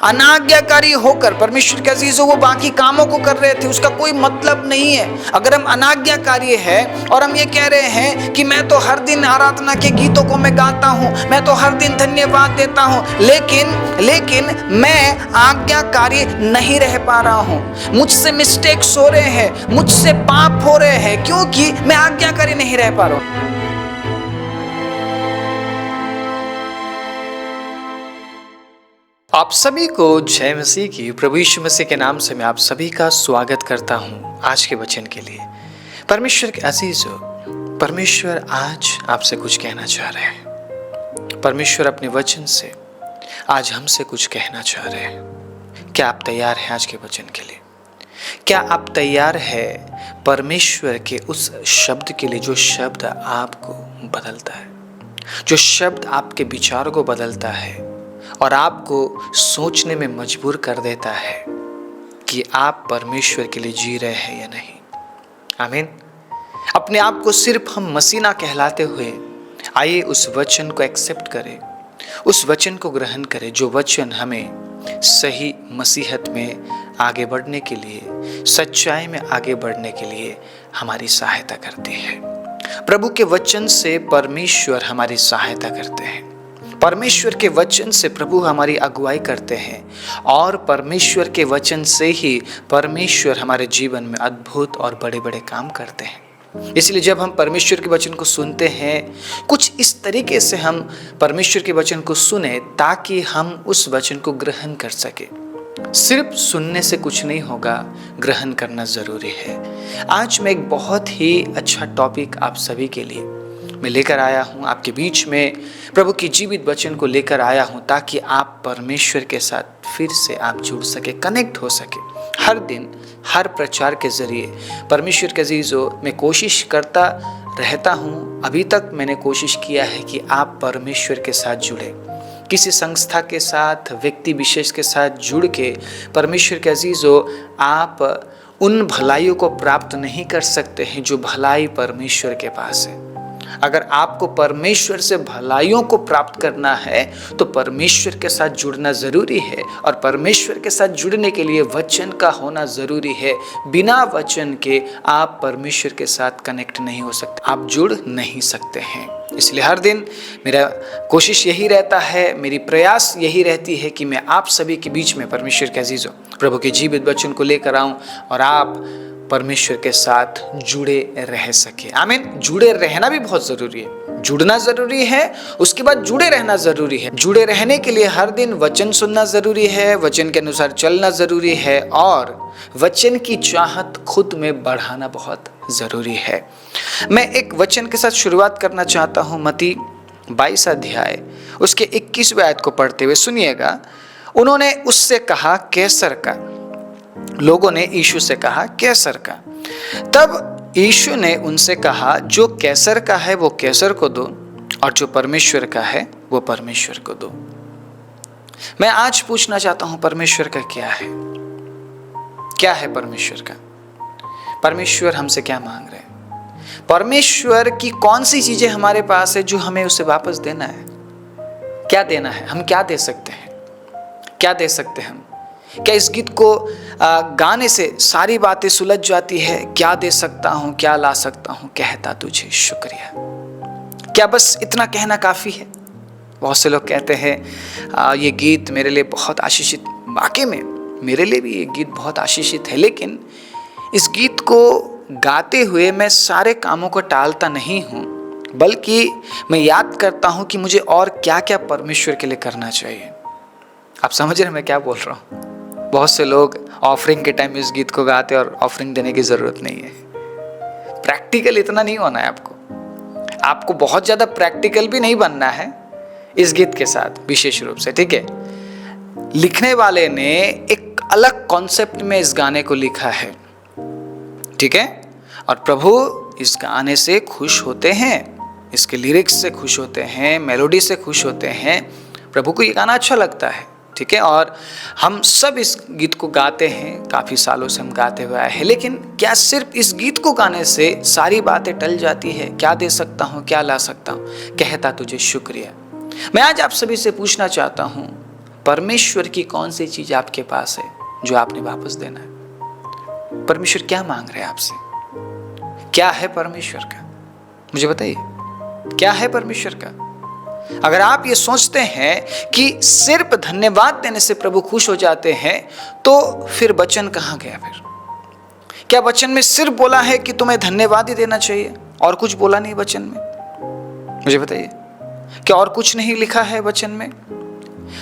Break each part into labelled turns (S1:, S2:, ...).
S1: अनाज्ञाकारी होकर परमेश्वर के अजीजों वो बाकी कामों को कर रहे थे, उसका कोई मतलब नहीं है। अगर हम अनाज्ञाकारी है और हम ये कह रहे हैं कि मैं तो हर दिन आराधना के गीतों को मैं गाता हूँ, मैं तो हर दिन धन्यवाद देता हूँ, लेकिन मैं आज्ञाकारी नहीं रह पा रहा हूँ, मुझसे मिस्टेक्स हो रहे हैं, मुझसे पाप हो रहे हैं, क्योंकि मैं आज्ञाकारी नहीं रह पा रहा हूँ। आप सभी को जय मसीह की। प्रभु यीशु मसीह के नाम से मैं आप सभी का स्वागत करता हूं आज के वचन के लिए। परमेश्वर के अजीजों, परमेश्वर आज आपसे कुछ कहना चाह रहे हैं। परमेश्वर अपने वचन से आज हमसे कुछ कहना चाह रहे हैं। क्या आप तैयार हैं आज के वचन के लिए? क्या आप तैयार हैं परमेश्वर के उस शब्द के लिए जो शब्द आपको बदलता है, जो शब्द आपके विचारों को बदलता है और आपको सोचने में मजबूर कर देता है कि आप परमेश्वर के लिए जी रहे हैं या नहीं? आमीन। अपने आप को सिर्फ हम मसीह ना कहलाते हुए आइए उस वचन को एक्सेप्ट करें, उस वचन को ग्रहण करें जो वचन हमें सही मसीहत में आगे बढ़ने के लिए, सच्चाई में आगे बढ़ने के लिए हमारी सहायता करती है। प्रभु के वचन से परमेश्वर हमारी सहायता करते हैं, परमेश्वर के वचन से प्रभु हमारी अगुवाई करते हैं और परमेश्वर के वचन से ही परमेश्वर हमारे जीवन में अद्भुत और बड़े बड़े काम करते हैं। इसलिए जब हम परमेश्वर के वचन को सुनते हैं, कुछ इस तरीके से हम परमेश्वर के वचन को सुने ताकि हम उस वचन को ग्रहण कर सके। सिर्फ सुनने से कुछ नहीं होगा, ग्रहण करना जरूरी है। आज मैं एक बहुत ही अच्छा टॉपिक आप सभी के लिए मैं लेकर आया हूँ, आपके बीच में प्रभु की जीवित वचन को लेकर आया हूँ ताकि आप परमेश्वर के साथ फिर से आप जुड़ सके, कनेक्ट हो सके। हर दिन हर प्रचार के जरिए परमेश्वर के अजीजों मैं कोशिश करता रहता हूँ, अभी तक मैंने कोशिश किया है कि आप परमेश्वर के साथ जुड़े, किसी संस्था के साथ, व्यक्ति विशेष के साथ जुड़ के परमेश्वर के अजीजों आप उन भलाइयों को प्राप्त नहीं कर सकते हैं जो भलाई परमेश्वर के पास है। अगर आपको परमेश्वर से भलाइयों को प्राप्त करना है तो परमेश्वर के साथ जुड़ना जरूरी है, और परमेश्वर के साथ जुड़ने के लिए वचन का होना जरूरी है। बिना वचन के आप परमेश्वर के साथ कनेक्ट नहीं हो सकते, आप जुड़ नहीं सकते हैं। इसलिए हर दिन मेरा कोशिश यही रहता है, मेरी प्रयास यही रहती है कि मैं आप सभी के बीच में परमेश्वर के अजीजों प्रभु के जीवित वचन को लेकर आऊं और आप परमेश्वर के साथ जुड़े रह सके। आमीन। जुड़े रहना भी बहुत जरूरी है, जुड़ना जरूरी है, उसके बाद जुड़े रहना जरूरी है। जुड़े रहने के लिए हर दिन वचन सुनना जरूरी है, वचन के अनुसार चलना जरूरी है और वचन की चाहत खुद में बढ़ाना बहुत जरूरी है। मैं एक वचन के साथ शुरुआत करना चाहता हूँ। मत्ती 22 अध्याय उसके 21वें आयत को पढ़ते हुए सुनिएगा। उन्होंने उससे कहा कैसर का, लोगों ने यीशु से कहा कैसर का। तब यीशु ने उनसे कहा जो कैसर का है वो कैसर को दो और जो परमेश्वर का है वो परमेश्वर को दो। मैं आज पूछना चाहता हूं परमेश्वर का क्या है? क्या है परमेश्वर का? परमेश्वर हमसे क्या मांग रहे हैं? परमेश्वर की कौन सी चीजें हमारे पास है जो हमें उसे वापस देना है? क्या देना है? हम क्या दे सकते हैं? क्या दे सकते हैं हम? क्या इस गीत को गाने से सारी बातें सुलझ जाती है? क्या दे सकता हूँ, क्या ला सकता हूँ, कहता तुझे शुक्रिया। क्या बस इतना कहना काफ़ी है? बहुत से लोग कहते हैं ये गीत मेरे लिए बहुत आशीषित, वाकई में मेरे लिए भी ये गीत बहुत आशीषित है, लेकिन इस गीत को गाते हुए मैं सारे कामों को टालता नहीं हूँ, बल्कि मैं याद करता हूँ कि मुझे और क्या क्या परमेश्वर के लिए करना चाहिए। आप समझ रहे हैं मैं क्या बोल रहा हूँ? बहुत से लोग ऑफरिंग के टाइम इस गीत को गाते और ऑफरिंग देने की जरूरत नहीं है। प्रैक्टिकल इतना नहीं होना है आपको बहुत ज्यादा प्रैक्टिकल भी नहीं बनना है इस गीत के साथ विशेष रूप से, ठीक है? लिखने वाले ने एक अलग कॉन्सेप्ट में इस गाने को लिखा है, ठीक है? और प्रभु इस गाने से खुश होते हैं, इसके लिरिक्स से खुश होते हैं, मेलोडी से खुश होते हैं। प्रभु को ये गाना अच्छा लगता है, ठीक है? और हम सब इस गीत को गाते हैं, काफ़ी सालों से हम गाते हुए आए हैं। लेकिन क्या सिर्फ इस गीत को गाने से सारी बातें टल जाती है? क्या दे सकता हूँ, क्या ला सकता हूँ, कहता तुझे शुक्रिया। मैं आज आप सभी से पूछना चाहता हूँ परमेश्वर की कौन सी चीज आपके पास है जो आपने वापस देना है? परमेश्वर क्या मांग रहे हैं आपसे? क्या है परमेश्वर का? मुझे बताइए, क्या है परमेश्वर का? अगर आप ये सोचते हैं कि सिर्फ धन्यवाद देने से प्रभु खुश हो जाते हैं, तो फिर वचन कहाँ गया? फिर क्या वचन में सिर्फ बोला है कि तुम्हें धन्यवाद ही देना चाहिए और कुछ बोला नहीं वचन में? मुझे बताइए, क्या और कुछ नहीं लिखा है वचन में?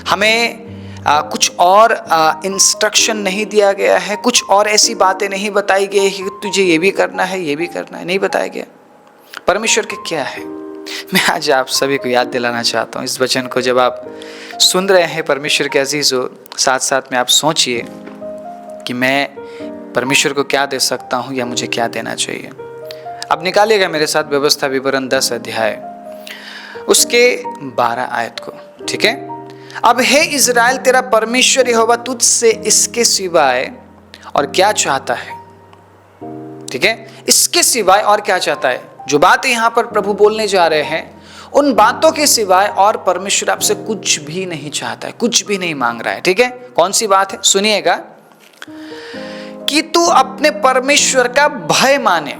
S1: हमें कुछ और इंस्ट्रक्शन नहीं दिया गया है, कुछ और ऐसी बातें नहीं बताई गई कि तुझे ये भी करना है, ये भी करना है, नहीं बताया गया। परमेश्वर के क्या है? मैं आज आप सभी को याद दिलाना चाहता हूँ इस वचन को। जब आप सुन रहे हैं परमेश्वर के अजीजों, साथ साथ में आप सोचिए कि मैं परमेश्वर को क्या दे सकता हूँ या मुझे क्या देना चाहिए। अब निकालिएगा मेरे साथ व्यवस्था विवरण 10 अध्याय उसके 12 आयत को, ठीक है। अब हे इज़राइल, तेरा परमेश्वर यहोवा तुझसे इसके सिवाय और क्या चाहता है? ठीक है, इसके सिवाय और क्या चाहता है? जो बातें यहां पर प्रभु बोलने जा रहे हैं, उन बातों के सिवाय और परमेश्वर आपसे कुछ भी नहीं चाहता है, कुछ भी नहीं मांग रहा है। ठीक है, कौन सी बात है? सुनिएगा कि तू अपने परमेश्वर का भय माने,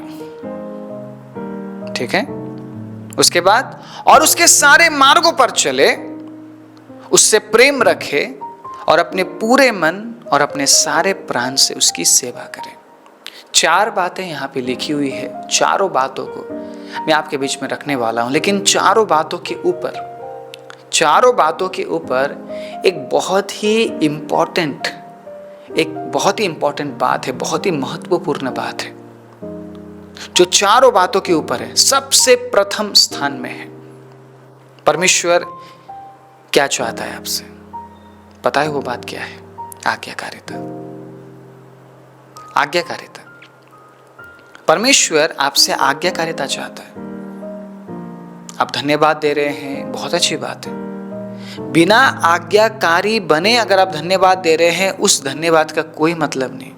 S1: ठीक है, उसके बाद और उसके सारे मार्गों पर चले, उससे प्रेम रखे और अपने पूरे मन और अपने सारे प्राण से उसकी सेवा करे। 4 बातें यहाँ पे लिखी हुई है। चारों बातों को मैं आपके बीच में रखने वाला हूं, लेकिन चारों बातों के ऊपर एक बहुत ही इंपॉर्टेंट बात है, बहुत ही महत्वपूर्ण बात है जो चारों बातों के ऊपर है, सबसे प्रथम स्थान में है। परमेश्वर क्या चाहता है आपसे? पता है वो बात क्या है? आज्ञाकारिता। परमेश्वर आपसे आज्ञाकारिता चाहता है। आप धन्यवाद दे रहे हैं, बहुत अच्छी बात है। बिना आज्ञाकारी बने अगर आप धन्यवाद दे रहे हैं, उस धन्यवाद का कोई मतलब नहीं।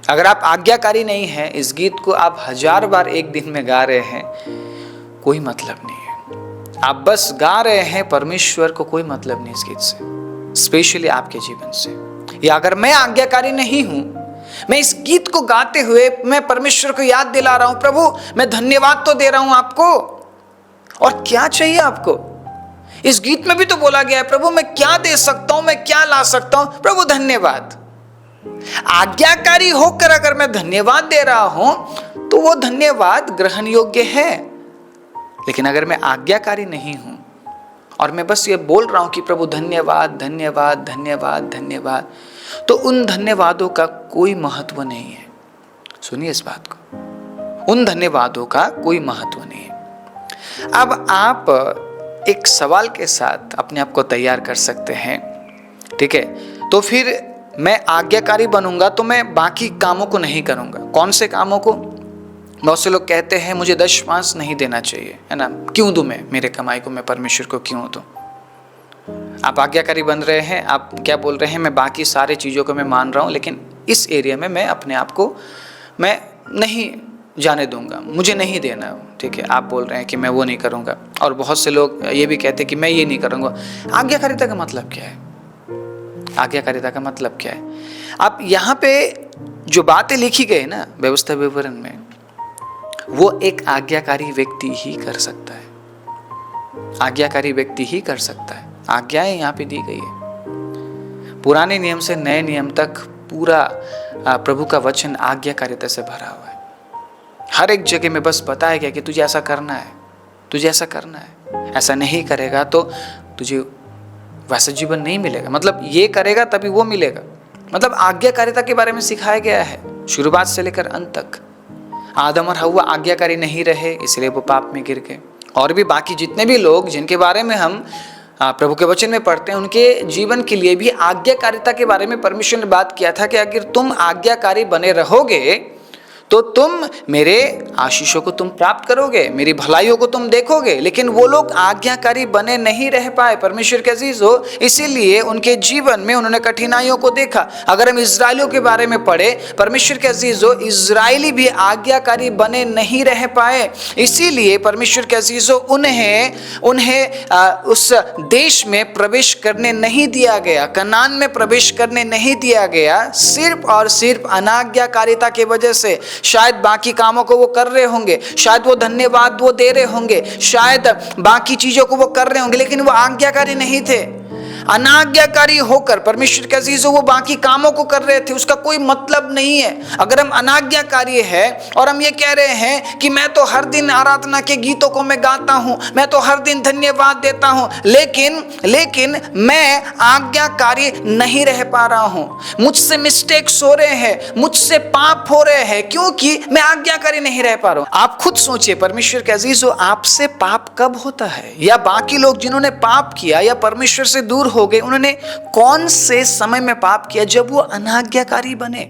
S1: अगर आप आज्ञाकारी नहीं हैं, इस गीत को आप 1000 बार एक दिन में गा रहे हैं, कोई मतलब नहीं है। आप बस गा रहे हैं, परमेश्वर को कोई मतलब नहीं इस गीत से, स्पेशली आपके जीवन से। या अगर मैं आज्ञाकारी नहीं हूं, मैं इस गीत को गाते हुए मैं परमेश्वर को याद दिला रहा हूं, प्रभु मैं धन्यवाद तो दे रहा हूं आपको, और क्या चाहिए आपको? इस गीत में भी तो बोला गया है, प्रभु मैं क्या दे सकता हूं, मैं क्या ला सकता हूं? प्रभु धन्यवाद। आज्ञाकारी होकर अगर मैं धन्यवाद दे रहा हूं तो वो धन्यवाद ग्रहण योग्य है। लेकिन अगर मैं आज्ञाकारी नहीं हूं और मैं बस ये बोल रहा हूं कि प्रभु धन्यवाद धन्यवाद धन्यवाद धन्यवाद, तो उन धन्यवादों का कोई महत्व नहीं है। सुनिए इस बात को, उन धन्यवादों का कोई महत्व नहीं है। अब आप एक सवाल के साथ अपने आप को तैयार कर सकते हैं, ठीक है। तो फिर मैं आज्ञाकारी बनूंगा तो मैं बाकी कामों को नहीं करूंगा। कौन से कामों को? बहुत से लोग कहते हैं मुझे दशमांश नहीं देना चाहिए, है ना, क्यों दूं मैं मेरे कमाई को, मैं परमेश्वर को क्यों दूं? आप आज्ञाकारी बन रहे हैं, आप क्या बोल रहे हैं, मैं बाकी सारे चीज़ों को मैं मान रहा हूं, लेकिन इस एरिया में मैं अपने आप को मैं नहीं जाने दूंगा, मुझे नहीं देना, ठीक है। आप बोल रहे हैं कि मैं वो नहीं करूंगा, और बहुत से लोग ये भी कहते हैं कि मैं ये नहीं करूंगा। आज्ञाकारिता का मतलब क्या है? आज्ञाकारिता का मतलब क्या है? आप यहाँ पे जो बातें लिखी गई ना व्यवस्था विवरण में, वो एक आज्ञाकारी व्यक्ति ही कर सकता है। आज्ञाकारी व्यक्ति ही कर सकता है। आज्ञाएं यहाँ पे दी गई है। पुराने नियम से नए नियम तक पूरा प्रभु का वचन आज्ञाकारिता से भरा हुआ है। हर एक जगह में बस बताया गया कि तुझे ऐसा करना है, तुझे ऐसा करना है, ऐसा नहीं करेगा तो तुझे वैसा जीवन नहीं मिलेगा, मतलब ये करेगा तभी वो मिलेगा। मतलब आज्ञाकारिता के बारे में सिखाया गया है शुरुआत से लेकर अंत तक। आदम और हव्वा आज्ञाकारी नहीं रहे, इसलिए वो पाप में गिर गए। और भी बाकी जितने भी लोग जिनके बारे में हम प्रभु के वचन में पढ़ते हैं, उनके जीवन के लिए भी आज्ञाकारिता के बारे में परमेश्वर ने बात किया था कि अगर तुम आज्ञाकारी बने रहोगे
S2: तो तुम मेरे आशीषों को तुम प्राप्त करोगे, मेरी भलाइयों को तुम देखोगे। लेकिन वो लोग आज्ञाकारी बने नहीं रह पाए परमेश्वर के अजीजों, इसीलिए उनके जीवन में उन्होंने कठिनाइयों को देखा। अगर हम इजराइलियों के बारे में पढ़े परमेश्वर के अजीजों, इजराइली भी आज्ञाकारी बने नहीं रह पाए, इसीलिए परमेश्वर के अजीजों उन्हें उस देश में प्रवेश करने नहीं दिया गया, कनान में प्रवेश करने नहीं दिया गया, सिर्फ और सिर्फ अनाज्ञाकारिता की वजह से। शायद बाकी कामों को वो कर रहे होंगे, शायद वो धन्यवाद वो दे रहे होंगे, शायद बाकी चीजों को वो कर रहे होंगे, लेकिन वो आज्ञाकारी नहीं थे। अनाज्ञाकारी होकर परमेश्वर के अजीजों वो बाकी कामों को कर रहे थे, उसका कोई मतलब नहीं है। अगर हम अनाज्ञाकारी है और हम ये कह रहे हैं कि मैं तो हर दिन आराधना के गीतों को मैं गाता हूं, मैं तो हर दिन धन्यवाद देता हूं, लेकिन मैं आज्ञाकारी नहीं रह पा रहा हूं, मुझसे मिस्टेक्स हो रहे हैं, मुझसे पाप हो रहे हैं, क्योंकि मैं आज्ञाकारी नहीं रह पा रहा हूं। आप खुद सोचिए परमेश्वर के अजीजों, आपसे पाप कब होता है? या बाकी लोग जिन्होंने पाप किया या परमेश्वर से दूर हो गए, उन्होंने कौन से समय में पाप किया? जब वो अनाज्ञाकारी बने।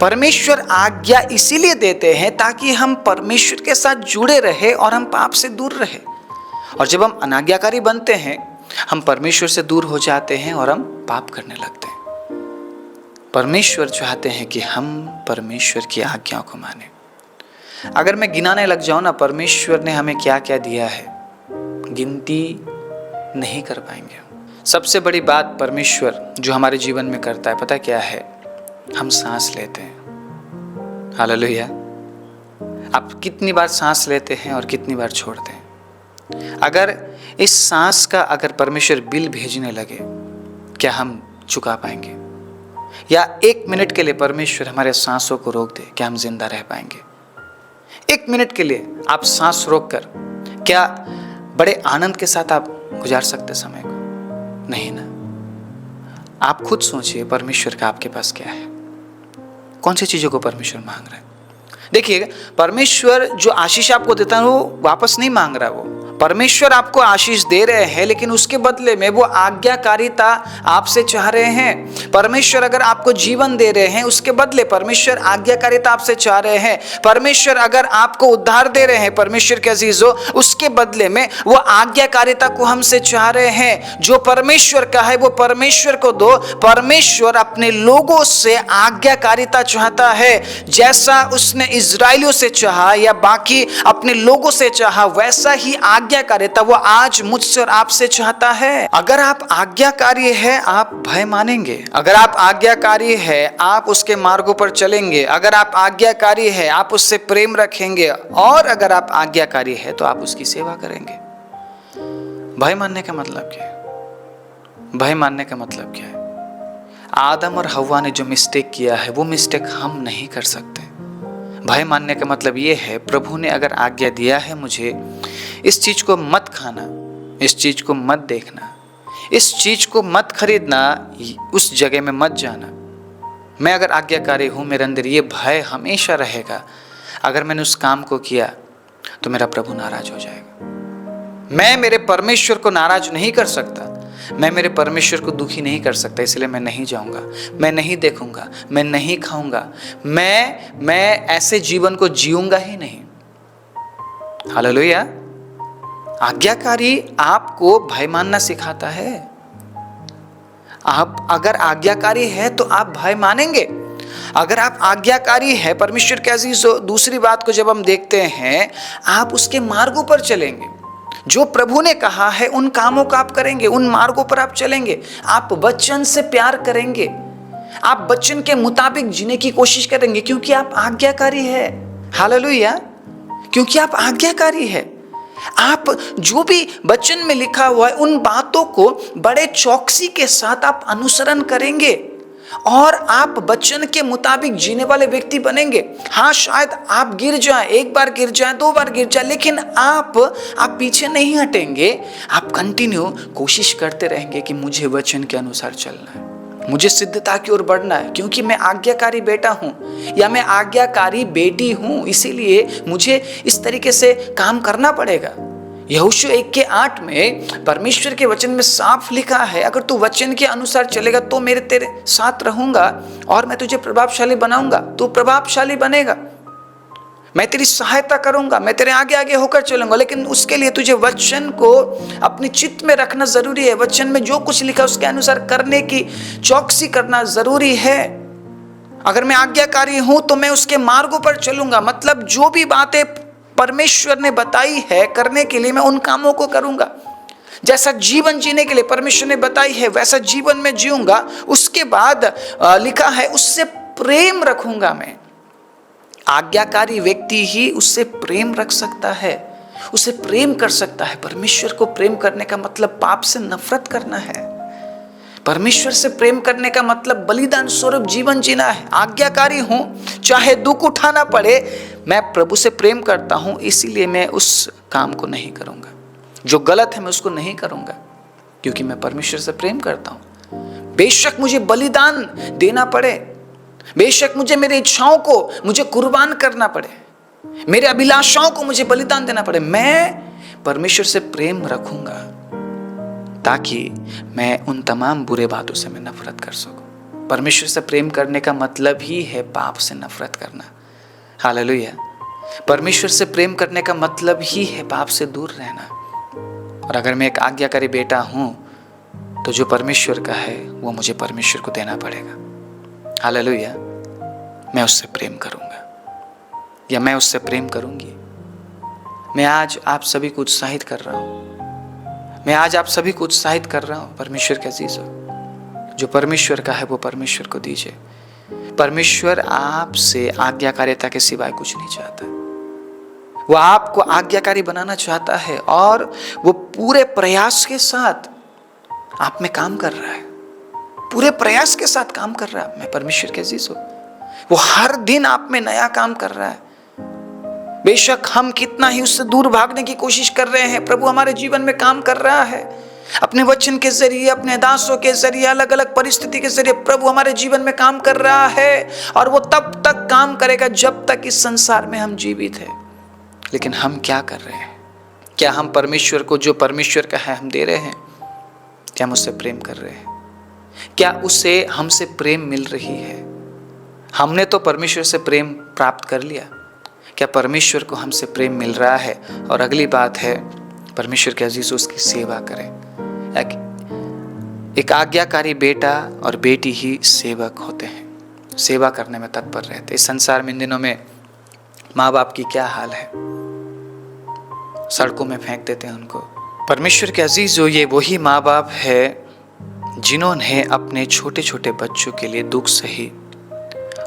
S2: परमेश्वर आज्ञा इसीलिए देते हैं ताकि हम परमेश्वर के साथ जुड़े रहे और हम पाप से दूर रहे। और जब हम अनाज्ञाकारी बनते हैं, हम परमेश्वर से दूर हो जाते हैं और हम पाप करने लगते हैं। परमेश्वर चाहते हैं कि हम परमेश्वर की आज्ञाओं को माने। अगर मैं गिनाने लग जाऊं ना परमेश्वर ने हमें क्या क्या दिया है, गिनती नहीं कर पाएंगे। सबसे बड़ी बात परमेश्वर जो हमारे जीवन में करता है पता क्या है? हम सांस लेते हैं। हालेलुया। आप कितनी बार सांस लेते हैं और कितनी बार छोड़ते हैं? अगर इस सांस का अगर परमेश्वर बिल भेजने लगे, क्या हम चुका पाएंगे? या 1 मिनट के लिए परमेश्वर हमारे सांसों को रोक दे, क्या हम जिंदा रह पाएंगे? 1 मिनट के लिए आप सांस रोक कर क्या बड़े आनंद के साथ आप गुजार सकते समय को? नहीं ना। आप खुद सोचिए परमेश्वर का आपके पास क्या है, कौन सी चीजों को परमेश्वर मांग रहा है। देखिए, परमेश्वर जो आशीष आपको देता है वो वापस नहीं मांग रहा। वो परमेश्वर आपको आशीष दे रहे हैं, लेकिन उसके बदले में वो आज्ञाकारिता आपसे चाह रहे हैं। परमेश्वर अगर आपको जीवन दे रहे हैं, उसके बदले परमेश्वर आज्ञाकारिता आपसे चाह रहे हैं। परमेश्वर अगर आपको उद्धार दे रहे हैं परमेश्वर के अजीजों, उसके बदले में वो आज्ञाकारिता को हमसे चाह रहे हैं। जो परमेश्वर का है वो परमेश्वर को दो। परमेश्वर अपने लोगों से आज्ञाकारिता चाहता है, जैसा उसने इजराइलियों से चाहा या बाकी अपने लोगों से चाहा, वैसा ही आज्ञाकारिता वो आज मुझसे और आपसे चाहता है। अगर आप आज्ञाकारी है, आप भय मानेंगे। अगर आप आज्ञाकारी है, आप उसके मार्गों पर चलेंगे। अगर आप आज्ञाकारी है, आप उससे प्रेम रखेंगे। और अगर आप आज्ञाकारी है तो आप उसकी सेवा करेंगे। भय मानने का मतलब क्या है? भय मानने का मतलब क्या है? आदम और हव्वा ने जो मिस्टेक किया है वो मिस्टेक हम नहीं कर सकते। भय मानने का मतलब ये है, प्रभु ने अगर आज्ञा दिया है मुझे इस चीज को मत खाना, इस चीज को मत देखना, इस चीज को मत खरीदना, उस जगह में मत जाना, मैं अगर आज्ञाकारी हूं, मेरे अंदर ये भय हमेशा रहेगा। अगर मैंने उस काम को किया तो मेरा प्रभु नाराज हो जाएगा। मैं मेरे परमेश्वर को नाराज नहीं कर सकता, मैं मेरे परमेश्वर को दुखी नहीं कर सकता, इसलिए मैं नहीं जाऊंगा, मैं नहीं देखूंगा, मैं नहीं खाऊंगा, मैं ऐसे जीवन को जीऊंगा ही नहीं। हालेलुया। आज्ञाकारी आपको भय मानना सिखाता है। आप अगर आज्ञाकारी है तो आप भय मानेंगे। अगर आप आज्ञाकारी है परमेश्वर के अजीजों, दूसरी बात को जब हम देखते हैं, आप उसके मार्गों पर चलेंगे। जो प्रभु ने कहा है उन कामों को आप करेंगे, उन मार्गों पर आप चलेंगे। आप वचन से प्यार करेंगे, आप वचन के मुताबिक जीने की कोशिश करेंगे, क्योंकि आप आज्ञाकारी है। हालेलुया। क्योंकि आप आज्ञाकारी है, आप जो भी वचन में लिखा हुआ है उन बातों को बड़े चौकसी के साथ आप अनुसरण करेंगे और आप वचन के मुताबिक जीने वाले व्यक्ति बनेंगे। हाँ, शायद आप गिर जाएं, 1 बार गिर जाएं, 2 बार गिर जाएं, लेकिन आप पीछे नहीं हटेंगे। आप कंटिन्यू कोशिश करते रहेंगे कि मुझे वचन के अनुसार चलना है, मुझे सिद्धता की ओर बढ़ना है, क्योंकि मैं आज्ञाकारी बेटा हूं या मैं आज्ञाकारी बेटी हूं, इसीलिए मुझे इस तरीके से काम करना पड़ेगा। यहोशू 1:8 में परमेश्वर के वचन में साफ लिखा है, अगर तू वचन के अनुसार चलेगा तो मेरे तेरे साथ रहूंगा और मैं तुझे प्रभावशाली बनाऊंगा। तू प्रभावशाली बनेगा, मैं तेरी सहायता करूंगा, मैं तेरे आगे आगे होकर चलूंगा। लेकिन उसके लिए तुझे वचन को अपने चित्त में रखना जरूरी है। वचन में जो कुछ लिखा उसके अनुसार करने की चौकसी करना जरूरी है। अगर मैं आज्ञाकारी हूं तो मैं उसके मार्गों पर चलूंगा, मतलब जो भी बातें परमेश्वर ने बताई है करने के लिए मैं उन कामों को करूंगा। जैसा जीवन जीने के लिए परमेश्वर ने बताई है वैसा जीवन में जीऊंगा। उसके बाद लिखा है उससे प्रेम रखूंगा मैं। आज्ञाकारी व्यक्ति ही उससे प्रेम रख सकता है, उसे प्रेम कर सकता है। परमेश्वर को प्रेम करने का मतलब पाप से नफरत करना है। परमेश्वर से प्रेम करने का मतलब बलिदान स्वरूप जीवन जीना है। आज्ञाकारी हूं, चाहे दुख उठाना पड़े, मैं प्रभु से प्रेम करता हूं, इसीलिए मैं उस काम को नहीं करूंगा जो गलत है। मैं उसको नहीं करूंगा क्योंकि मैं परमेश्वर से प्रेम करता हूं। बेशक मुझे बलिदान देना पड़े, बेशक मुझे मेरी इच्छाओं को मुझे कुर्बान करना पड़े, मेरे अभिलाषाओं को मुझे बलिदान देना पड़े, मैं परमेश्वर से प्रेम रखूंगा ताकि मैं उन तमाम बुरे बातों से मैं नफरत कर सकूं। परमेश्वर से प्रेम करने का मतलब ही है पाप से नफरत करना। हालेलुया। परमेश्वर से प्रेम करने का मतलब ही है पाप से दूर रहना। और अगर मैं एक आज्ञाकारी बेटा हूं तो जो परमेश्वर का है वो मुझे परमेश्वर को देना पड़ेगा। हालेलुया। मैं उससे प्रेम करूंगा या मैं उससे प्रेम करूंगी। मैं आज आप सभी को उत्साहित कर रहा हूं, मैं आज आप सभी को उत्साहित कर रहा हूं, परमेश्वर के अजीजों, जो परमेश्वर का है वो परमेश्वर को दीजिए। परमेश्वर आपसे आज्ञाकारिता के सिवाय कुछ नहीं चाहता। वो आपको आज्ञाकारी बनाना चाहता है और वो पूरे प्रयास के साथ आप में काम कर रहा है, पूरे प्रयास के साथ काम कर रहा है। मैं परमेश्वर के अजीजों, वो हर दिन आप में नया काम कर रहा है। बेशक हम कितना ही उससे दूर भागने की कोशिश कर रहे हैं, प्रभु हमारे जीवन में काम कर रहा है। अपने वचन के जरिए, अपने दासों के जरिए, अलग अलग परिस्थिति के जरिए प्रभु हमारे जीवन में काम कर रहा है। और वो तब तक काम करेगा जब तक इस संसार में हम जीवित हैं। लेकिन हम क्या कर रहे हैं? क्या हम परमेश्वर को जो परमेश्वर का है हम दे रहे हैं? क्या हम उससे प्रेम कर रहे हैं? क्या उसे हमसे प्रेम मिल रही है? हमने तो परमेश्वर से प्रेम प्राप्त कर लिया, क्या परमेश्वर को हमसे प्रेम मिल रहा है? और अगली बात है, परमेश्वर के अजीज उसकी सेवा करें। एक आज्ञाकारी बेटा और बेटी ही सेवक होते हैं, सेवा करने में तत्पर रहते। इस संसार में इन दिनों में माँ बाप की क्या हाल है, सड़कों में फेंक देते हैं उनको। परमेश्वर के अजीजों, ये वही माँ बाप है जिन्होंने अपने छोटे छोटे बच्चों के लिए दुख सही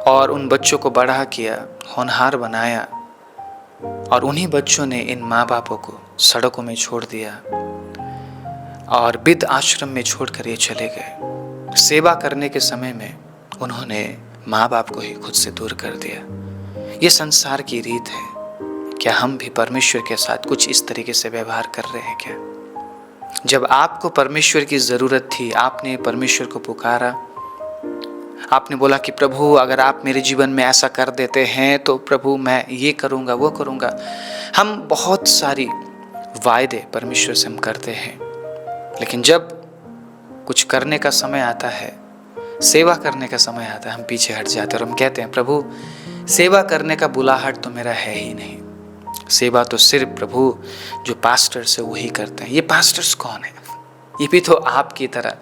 S2: और उन बच्चों को बड़ा किया, होनहार बनाया, और उन्हीं बच्चों ने इन माँ बापों को सड़कों में छोड़ दिया और वृद्ध आश्रम में छोड़कर ये चले गए। सेवा करने के समय में उन्होंने माँ बाप को ही खुद से दूर कर दिया। ये संसार की रीत है। क्या हम भी परमेश्वर के साथ कुछ इस तरीके से व्यवहार कर रहे हैं क्या? जब आपको परमेश्वर की ज़रूरत थी, आपने परमेश्वर को पुकारा, आपने बोला कि प्रभु अगर आप मेरे जीवन में ऐसा कर देते हैं तो प्रभु मैं ये करूँगा, वो करूँगा। हम बहुत सारी वायदे परमेश्वर से हम करते हैं, लेकिन जब कुछ करने का समय आता है, सेवा करने का समय आता है, हम पीछे हट जाते हैं और हम कहते हैं प्रभु सेवा करने का बुलाहट तो मेरा है ही नहीं। सेवा तो सिर्फ प्रभु जो पास्टर्स है वही करते हैं। ये पास्टर्स कौन है? ये भी तो आपकी तरह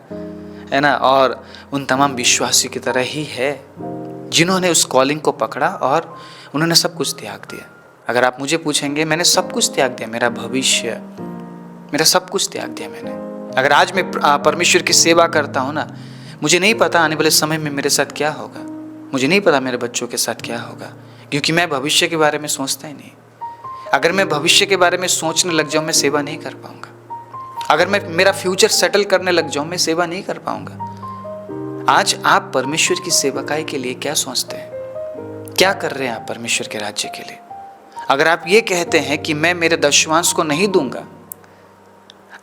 S2: है ना, और उन तमाम विश्वासी की तरह ही है जिन्होंने उस कॉलिंग को पकड़ा और उन्होंने सब कुछ त्याग दिया। अगर आप मुझे पूछेंगे, मैंने सब कुछ त्याग दिया, मेरा भविष्य, मेरा सब कुछ त्याग दिया मैंने। अगर आज मैं परमेश्वर की सेवा करता हूँ ना, मुझे नहीं पता आने वाले समय में मेरे साथ क्या होगा, मुझे नहीं पता मेरे बच्चों के साथ क्या होगा, क्योंकि मैं भविष्य के बारे में सोचता ही नहीं। अगर मैं भविष्य के बारे में सोचने लग जाऊँ, मैं सेवा नहीं कर पाऊंगा। अगर मैं मेरा फ्यूचर सेटल करने लग जाऊँ, मैं सेवा नहीं कर पाऊंगा। आज आप परमेश्वर की सेवकाई के लिए क्या सोचते हैं? क्या कर रहे हैं आप परमेश्वर के राज्य के लिए? अगर आप ये कहते हैं कि मैं मेरे दशमांश को नहीं दूंगा,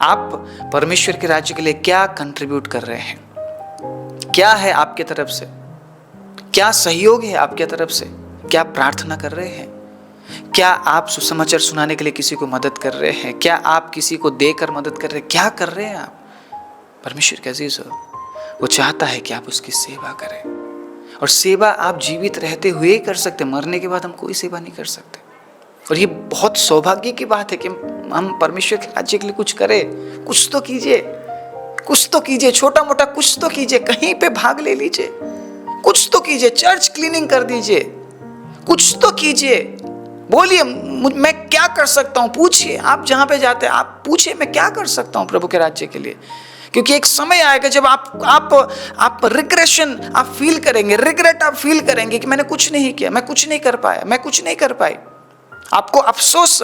S2: आप परमेश्वर के राज्य के लिए क्या कंट्रीब्यूट कर रहे हैं? क्या है आपके तरफ से? क्या सहयोग है आपके तरफ से? क्या प्रार्थना कर रहे हैं? क्या आप सुसमाचार सुनाने के लिए किसी को मदद कर रहे हैं? क्या आप किसी को देकर मदद कर रहे हैं? क्या कर रहे हैं आप? परमेश्वर के अजीज हो, वो चाहता है कि आप उसकी सेवा करें। और सेवा आप जीवित रहते हुए ही कर सकते, मरने के बाद हम कोई सेवा नहीं कर सकते। और ये बहुत सौभाग्य की बात है कि हम परमेश्वर के राज्य के लिए कुछ करें। कुछ तो कीजिए, कुछ तो कीजिए, छोटा मोटा कुछ तो कीजिए, कहीं पे भाग ले लीजिए, कुछ तो कीजिए, चर्च क्लीनिंग कर दीजिए, कुछ तो कीजिए। बोलिए मैं क्या कर सकता हूँ, पूछिए। आप जहाँ पे जाते हैं आप पूछिए मैं क्या कर सकता हूँ प्रभु के राज्य के लिए। क्योंकि एक समय आएगा जब आप रिग्रेशन आप फील करेंगे, रिग्रेट आप फील करेंगे कि मैंने कुछ नहीं किया, मैं कुछ नहीं कर पाया, मैं कुछ नहीं कर पाई। आपको अफसोस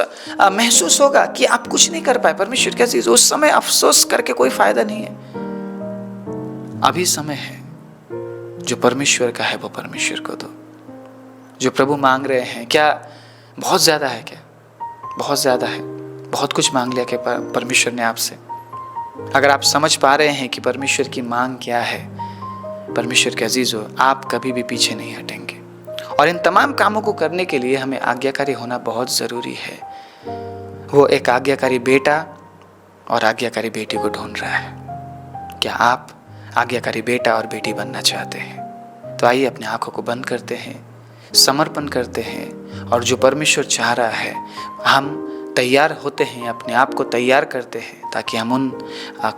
S2: महसूस होगा कि आप कुछ नहीं कर पाए। परमेश्वर क्या चीज, उस समय अफसोस करके कोई फायदा नहीं है। अभी समय है, जो परमेश्वर का है वो परमेश्वर को दो। जो प्रभु मांग रहे हैं क्या बहुत ज्यादा है? क्या बहुत ज्यादा है? बहुत कुछ मांग लिया क्या परमेश्वर ने आपसे? अगर आप समझ पा रहे हैं कि परमेश्वर की मांग क्या है, परमेश्वर के अजीजों, आप कभी भी पीछे नहीं हटेंगे। और इन तमाम कामों को करने के लिए हमें आज्ञाकारी होना बहुत ज़रूरी है। वो एक आज्ञाकारी बेटा और आज्ञाकारी बेटी को ढूंढ रहा है। क्या आप आज्ञाकारी बेटा और बेटी बनना चाहते हैं? तो आइए अपने आंखों को बंद करते हैं, समर्पण करते हैं, और जो परमेश्वर चाह रहा है हम तैयार होते हैं, अपने आप को तैयार करते हैं, ताकि हम उन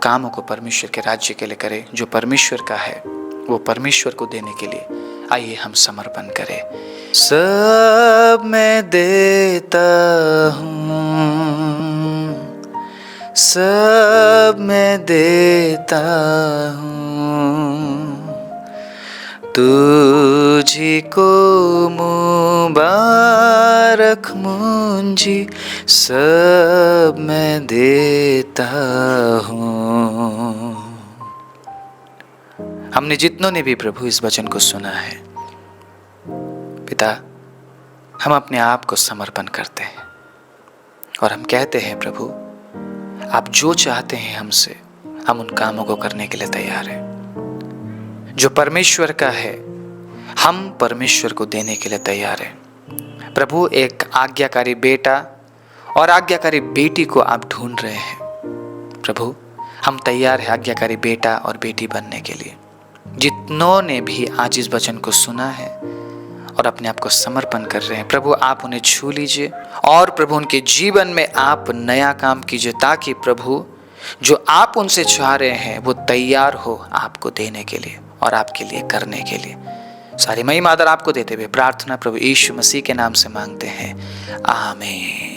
S2: कामों को परमेश्वर के राज्य के लिए करें जो परमेश्वर का है, वो परमेश्वर को देने के लिए आइए हम समर्पण करें। सब मैं देता हूँ, सब मैं देता हूँ, तुझी को मुबारक मुंजी, सब मैं देता हूँ। हमने जितनों ने भी प्रभु इस वचन को सुना है, पिता, हम अपने आप को समर्पण करते हैं और हम कहते हैं प्रभु, आप जो चाहते हैं हमसे, हम उन कामों को करने के लिए तैयार हैं। जो परमेश्वर का है हम परमेश्वर को देने के लिए तैयार हैं। प्रभु, एक आज्ञाकारी बेटा और आज्ञाकारी बेटी को आप ढूंढ रहे हैं। प्रभु, हम तैयार हैं आज्ञाकारी बेटा और बेटी बनने के लिए। जितनों ने भी आज इस वचन को सुना है और अपने आप को समर्पण कर रहे हैं, प्रभु आप उन्हें छू लीजिए और प्रभु उनके जीवन में आप नया काम कीजिए, ताकि प्रभु जो आप उनसे चाह रहे हैं वो तैयार हो आपको देने के लिए और आपके लिए करने के लिए। सारी महिमा आदर आपको देते हुए प्रार्थना प्रभु यीशु मसीह के नाम से मांगते हैं, आमीन।